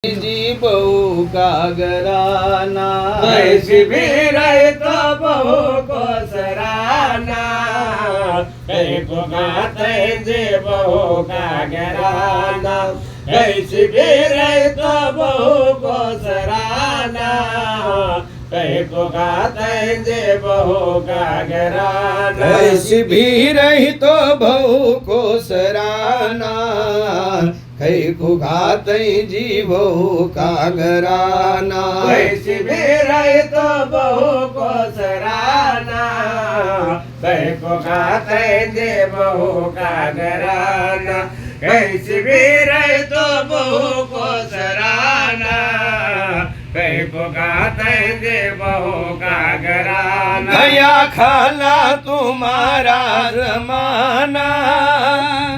जी बहू का घराना कैसी भी रहे तो बहू को सराना, कहीं को गाते जे बहू का घराना। कैसी भी रहे तो बहू को सराना, कहीं को गाते जे बहू का घराना। कैसी भी रही तो बहू को सराना, कई को गाते जी बहू का घराना। कैसी भी रहे तो बहू को सराना, कहीं को गाते जे बहू का घराना। कैसी भी रहे तो बहू को सराना, कहीं को गाते जे बहू का घराना। गया खाला तुम्हारा रमाना,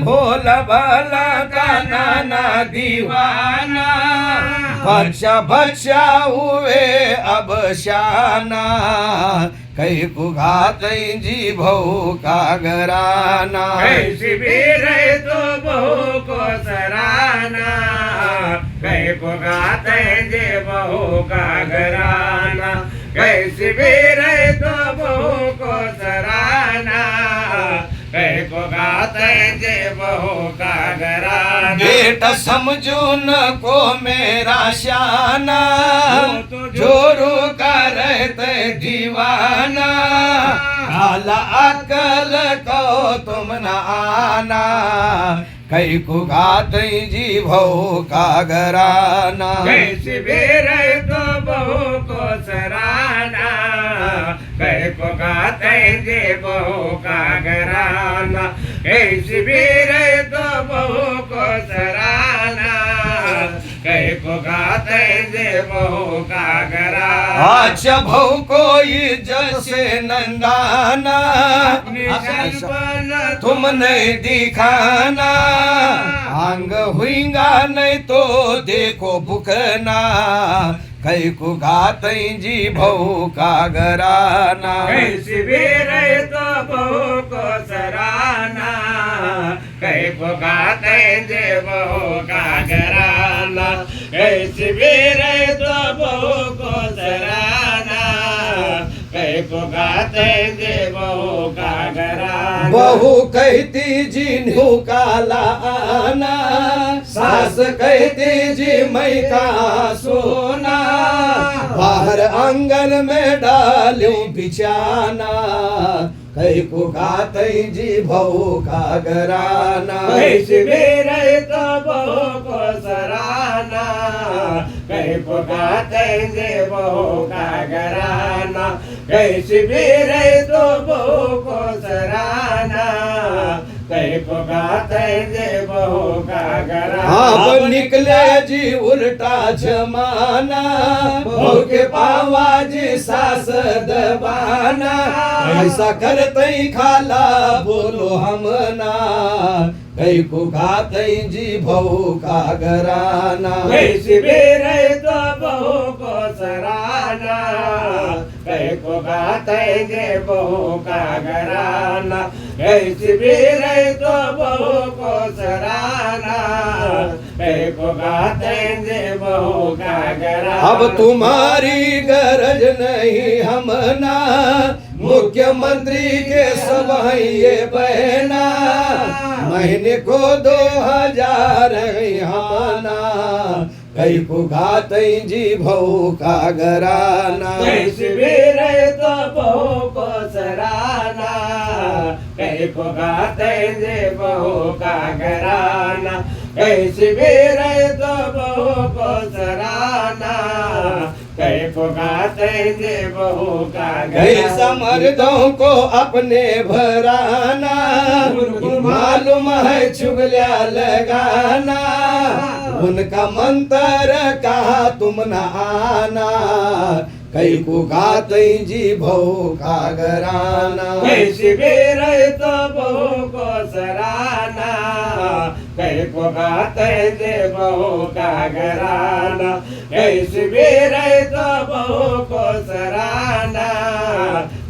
भोला भाला का नाना दीवाना। बच्चा बच्चा हुए अब शाना, कहीं को गाते जी बहू का घराना। कैसी भी रहे तो बहू को सराना, कहीं को गाते जे बहू का घराना। कैसी भी रहे तो बहू को सराना, कहीं को गाते जे बहू का घराना। बेटा समझो न को मेरा शाना, जोरू का रहते दीवाना। काला अकल को तुम न आना, कहीं को गाते जी बहू का घराना। कैसी भी रहे तो बहू को सराना, कहीं को गाते जे बहू का घराना। कैसी भी रहे तो बहू को सराना, कहीं को गाते जे बहू का घराना। अच्छा बहू कोई जैसे नंदाना, तुम नहीं दिखाना। आंग हुईगा नहीं तो देखो बुकना, कहीं को गाते जी बहू का घराना। कैसी भी रहे तो बहू को सराना, कहीं को गाते जे बहू का घराना। कैसी भी रहे तो बहू को सराना, कहीं को गाते जे बहू का घराना। बहू कहती जी न्यू काला आना, सास कहती जी मैं का सोना। बाहर आंगन में डालूं बिछाना, कहीं को गाते जी बहू का घराना। कैसी भी रहे तो बहू को सराना, कहीं को गाते जे बहू का घराना। कैसी भी रहे तो बहू को सराना, कहीं को गाते जे बहू का घराना। अब निकले जी उल्टा जमाना, बहू के पावा जी सास दबाना। ऐसा करते खाला बोलो हम ना, कहीं को गाते जी बहू का घराना। कैसी भी रहे तो बहू को सराना, कहीं को गाते जे बहू का घराना। कैसी भी रहे तो बहू को सराना, कहीं को गाते जे बहू का घराना। अब तुम्हारी गरज नहीं हमना, मुख्यमंत्री के सब ये बहना। महीने को 2000 हमना, कहीं को गाते जी बहू का घराना। कैसी भी रहे तो बहू को सराना, कहीं को गाते जे बहू का घराना। कैसी भी रहे तो बहू को सराना, कहीं को गाते जे बहू का कई घराना। समर्दों को अपने भराना, मालूम है चुगलिया लगाना। उनका मंत्र कहा तुम न आना, कहीं को गाते जी बहू का घराना। कैसी भी रहे तो बहू को सराना, कहीं को गाते जे बहू का घराना। कैसी भी रहे तो बहू को सराना,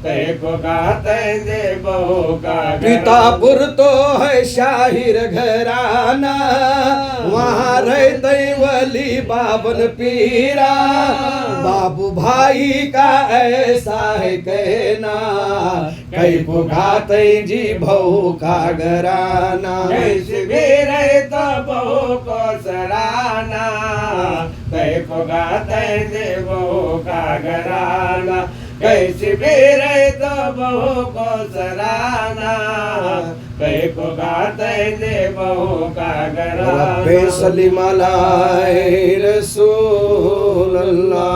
कहीं को गाते जे बहू का पीतापुर तो है शाहिर घराना, वहाँ रहते वली बाबन पीरा। बाबू भाई का ऐसा है कहना, कई पुगाते जी बहू का घराना। कैसे भी रहे तो बहू को सराना, कई पुगाते जे बहू का घराना। कैसे भी रहे तो बहू को सराना, कई पुगाते जे बहू का घराना। रब्बे सलीम अलैहि रसूल अल्लाह।